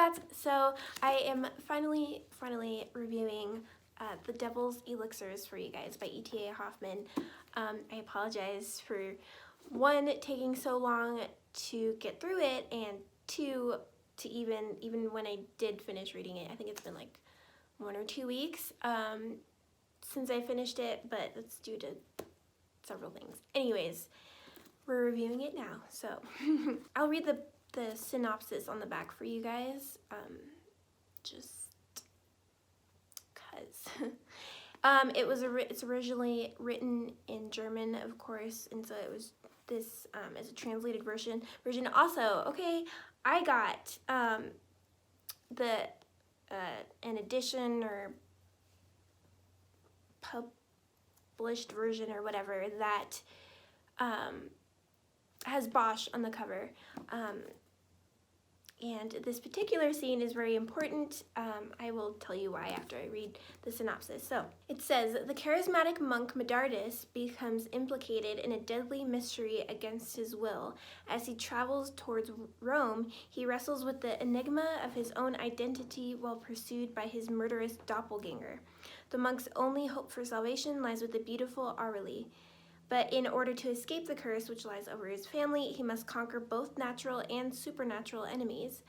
cats. So I am finally reviewing The Devil's Elixirs for you guys by E.T.A. Hoffman. I apologize for one, taking so long to get through it, and two, to even when I did finish reading it, I think it's been like 1 or 2 weeks since I finished it, but that's due to several things. Anyways, we're reviewing it now, so I'll read the synopsis on the back for you guys, just cause. It's originally written in German, of course, and so it was this as a translated version. Also, okay, I got an edition or published version or whatever that has Bosch on the cover. And this particular scene is very important. I will tell you why after I read the synopsis. So it says, the charismatic monk Medardus becomes implicated in a deadly mystery against his will. As he travels towards Rome, he wrestles with the enigma of his own identity while pursued by his murderous doppelganger. The monk's only hope for salvation lies with the beautiful Aurelie. But in order to escape the curse which lies over his family, he must conquer both natural and supernatural enemies.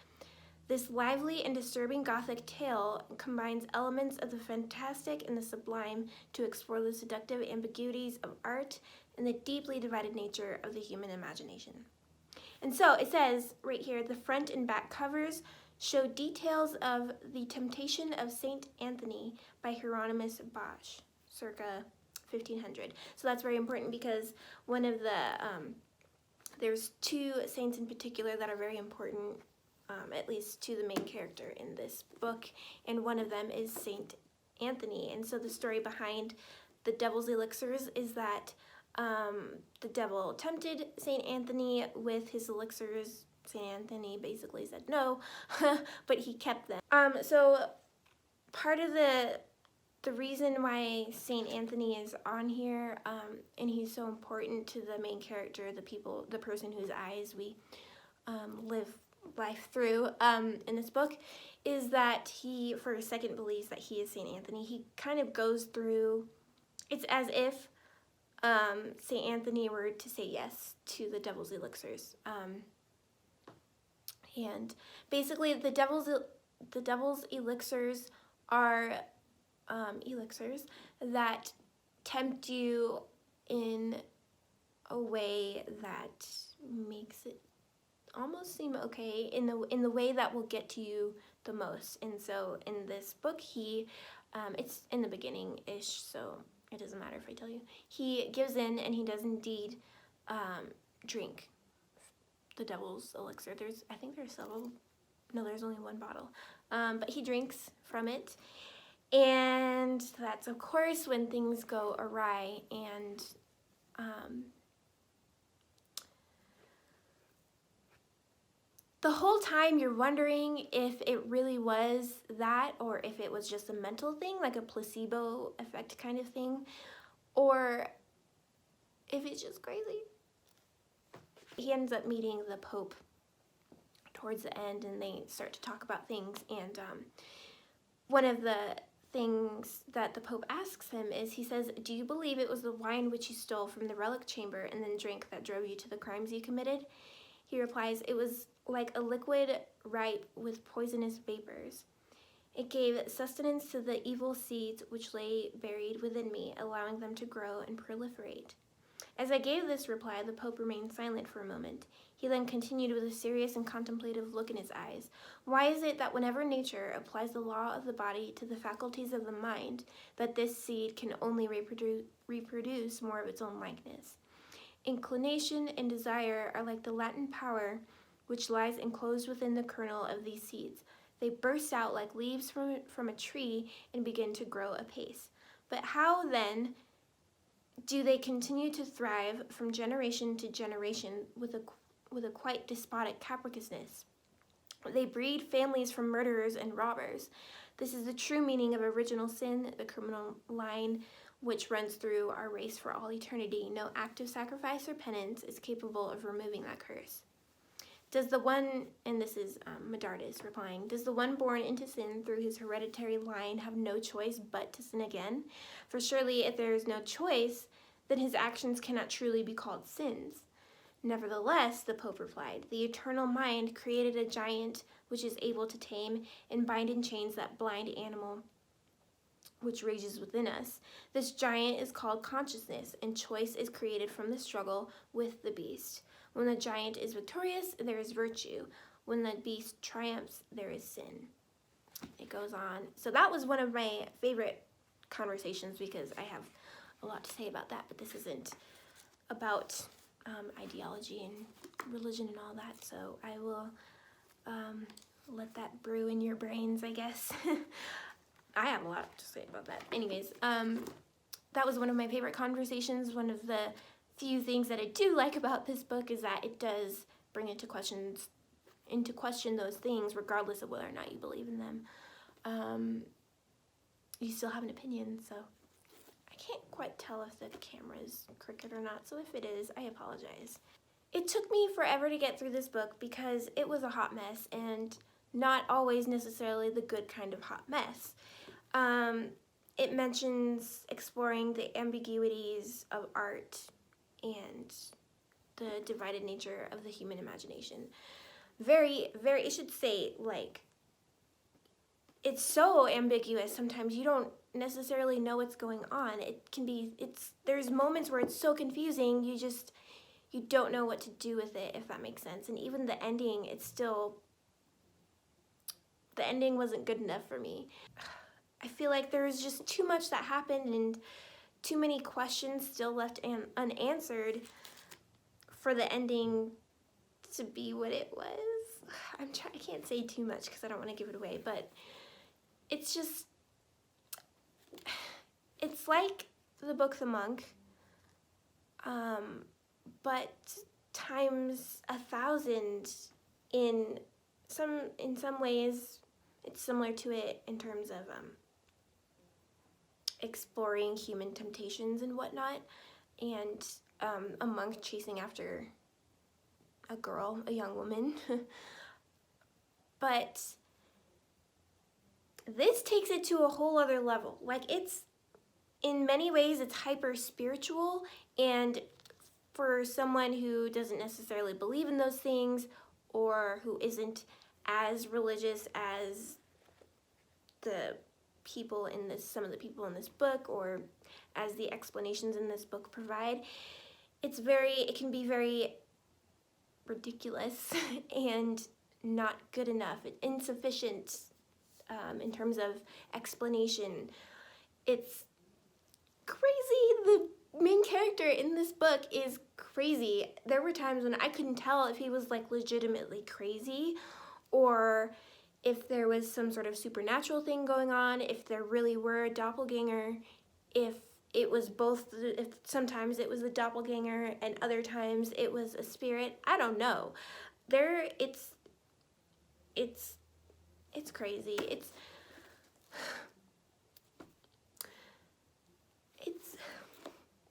This lively and disturbing Gothic tale combines elements of the fantastic and the sublime to explore the seductive ambiguities of art and the deeply divided nature of the human imagination. And so it says right here, the front and back covers show details of the Temptation of Saint Anthony by Hieronymus Bosch, circa 1500. So that's very important because one of the, there's 2 saints in particular that are very important, at least to the main character in this book, and one of them is Saint Anthony. And so the story behind the Devil's Elixirs is that the devil tempted Saint Anthony with his elixirs. Saint Anthony basically said no, but he kept them. So part of the reason why Saint Anthony is on here, and he's so important to the main character, the person whose eyes we live life through in this book, is that he, for a second, believes that he is Saint Anthony. He kind of goes through, it's as if Saint Anthony were to say yes to the Devil's Elixirs. And basically, the Devil's Elixirs are elixirs that tempt you in a way that makes it almost seem okay, in the way that will get to you the most. And so in this book, he it's in the beginning-ish, so it doesn't matter if I tell you, he gives in and he does indeed drink the Devil's Elixir. I think there's several, no, there's only 1 bottle, but he drinks from it. And that's, of course, when things go awry, and the whole time you're wondering if it really was that, or if it was just a mental thing, like a placebo effect kind of thing, or if it's just crazy. He ends up meeting the Pope towards the end, and they start to talk about things, and one of the things that the Pope asks him is, he says, do you believe it was the wine which you stole from the relic chamber and then drank that drove you to the crimes you committed? He replies, it was like a liquid ripe with poisonous vapors. It gave sustenance to the evil seeds which lay buried within me, allowing them to grow and proliferate. As I gave this reply, the Pope remained silent for a moment. He then continued with a serious and contemplative look in his eyes. Why is it that whenever nature applies the law of the body to the faculties of the mind, that this seed can only reproduce more of its own likeness? Inclination and desire are like the latent power which lies enclosed within the kernel of these seeds. They burst out like leaves from a tree and begin to grow apace. But how, then, do they continue to thrive from generation to generation with a quite despotic capriciousness? They breed families from murderers and robbers. This is the true meaning of original sin, the criminal line which runs through our race for all eternity. No act of sacrifice or penance is capable of removing that curse. Does the one, and this is Medardus replying, does the one born into sin through his hereditary line have no choice but to sin again? For surely if there is no choice, then his actions cannot truly be called sins. Nevertheless, the Pope replied, the eternal mind created a giant which is able to tame and bind in chains that blind animal which rages within us. This giant is called consciousness, and choice is created from the struggle with the beast. When the giant is victorious, there is virtue. When the beast triumphs, there is sin. It goes on. So that was one of my favorite conversations because I have a lot to say about that, but this isn't about ideology and religion and all that, so I will let that brew in your brains, I guess. I have a lot to say about that. Anyways, that was one of my favorite conversations. One of the few things that I do like about this book is that it does bring into question those things, regardless of whether or not you believe in them. You still have an opinion, so I can't quite tell if the camera is crooked or not, so if it is, I apologize. It took me forever to get through this book because it was a hot mess, and not always necessarily the good kind of hot mess. It mentions exploring the ambiguities of art and the divided nature of the human imagination. I should say, like, it's so ambiguous sometimes you don't necessarily know what's going on. There's moments where it's so confusing, you don't know what to do with it, if that makes sense. And even the ending, the ending wasn't good enough for me. I feel like there was just too much that happened and too many questions still left unanswered for the ending to be what it was. I can't say too much because I don't want to give it away, but it's like the book The Monk, but times 1,000 in some ways. It's similar to it in terms of exploring human temptations and whatnot, and a monk chasing after a young woman. But this takes it to a whole other level. Like, in many ways, it's hyper spiritual, and for someone who doesn't necessarily believe in those things or who isn't as religious as some of the people in this book, or as the explanations in this book provide, it can be very ridiculous and not good enough, insufficient in terms of explanation. It's crazy. The main character in this book is crazy. There were times when I couldn't tell if he was like legitimately crazy or if there was some sort of supernatural thing going on, if there really were a doppelganger, if it was both, if sometimes it was a doppelganger and other times it was a spirit. I don't know. It's crazy.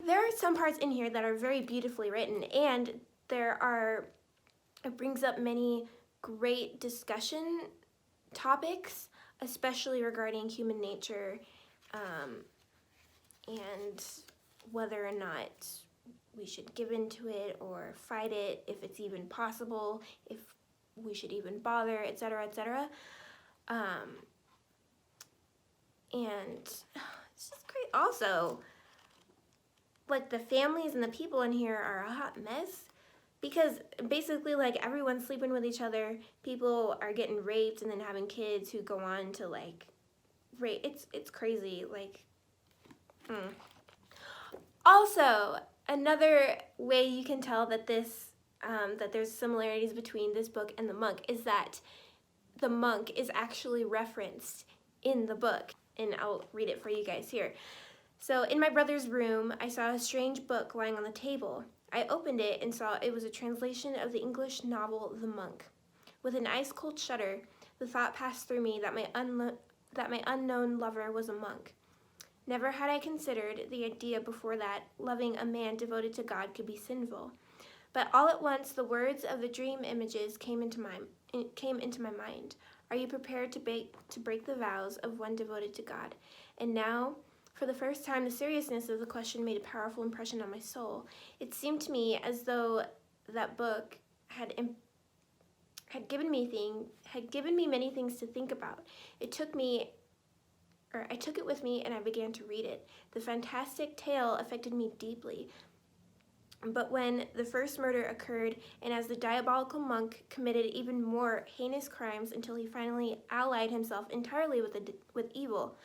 There are some parts in here that are very beautifully written, and it brings up many great discussion topics, especially regarding human nature, and whether or not we should give into it or fight it, if it's even possible, if we should even bother, etc., etc. And it's just great. Also, like, the families and the people in here are a hot mess, because basically, like, everyone's sleeping with each other. People are getting raped and then having kids who go on to, like, rape. It's crazy. Like, Also, another way you can tell that that there's similarities between this book and The Monk is that The Monk is actually referenced in the book, and I'll read it for you guys here. So, in my brother's room, I saw a strange book lying on the table. I opened it and saw it was a translation of the English novel The Monk. With an ice-cold shudder, the thought passed through me that my unknown lover was a monk. Never had I considered the idea before that loving a man devoted to God could be sinful. But all at once the words of the dream images came into my mind. Are you prepared to break the vows of one devoted to God? And now, for the first time, the seriousness of the question made a powerful impression on my soul. It seemed to me as though that book had given me many things to think about. I took it with me and I began to read it. The fantastic tale affected me deeply. But when the first murder occurred, and as the diabolical monk committed even more heinous crimes until he finally allied himself entirely with evil,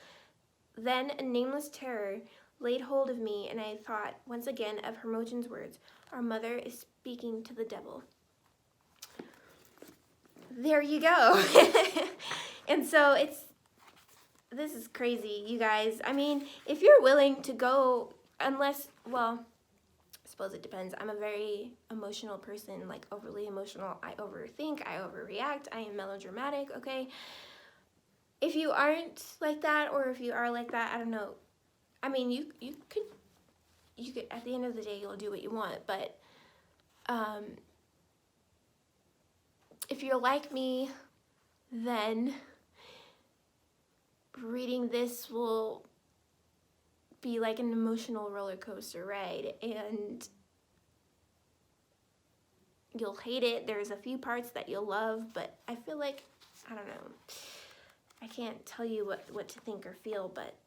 then a nameless terror laid hold of me, and I thought once again of Hermogen's words, "Our mother is speaking to the devil." There you go. And so this is crazy, you guys. I mean, if you're willing to go, well, I suppose it depends. I'm a very emotional person, like overly emotional. I overthink, I overreact, I am melodramatic, okay? If you aren't like that, or if you are like that, I don't know. I mean, you could, at the end of the day, you'll do what you want, but if you're like me, then reading this will be like an emotional roller coaster ride, and you'll hate it. There's a few parts that you'll love, but I feel like, I don't know, I can't tell you what to think or feel, but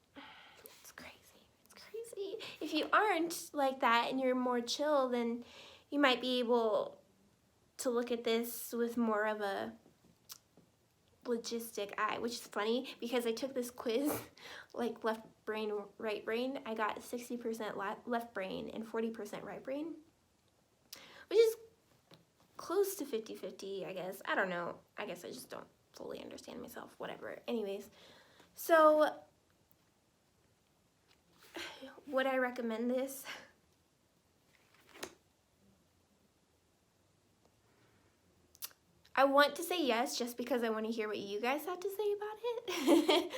it's crazy. It's crazy. If you aren't like that and you're more chill, then you might be able to look at this with more of a logistic eye, which is funny because I took this quiz, like left brain, right brain. I got 60% left brain and 40% right brain, which is close to 50-50, I guess. I don't know. I guess I just don't fully understand myself, whatever. Anyways, so would I recommend this? I want to say yes, just because I want to hear what you guys have to say about it.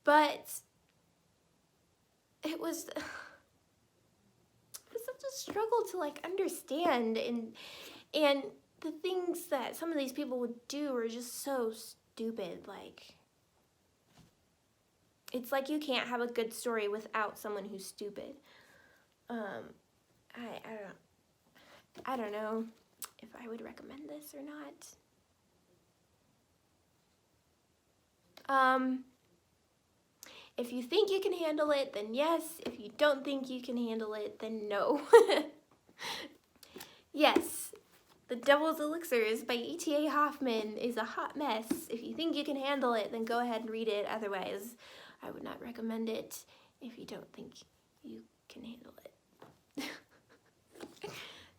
But it was such a struggle to like understand, and the things that some of these people would do are just so stupid. Like, it's like you can't have a good story without someone who's stupid. I don't know if I would recommend this or not. If you think you can handle it, then yes. If you don't think you can handle it, then no. Yes, The Devil's Elixirs by E.T.A. Hoffman is a hot mess. If you think you can handle it, then go ahead and read it. Otherwise, I would not recommend it if you don't think you can handle it.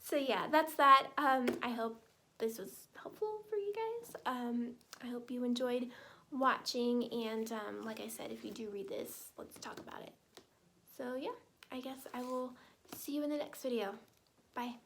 So yeah, that's that. I hope this was helpful for you guys. I hope you enjoyed watching, and like I said, if you do read this, let's talk about it. So yeah, I guess I will see you in the next video. Bye.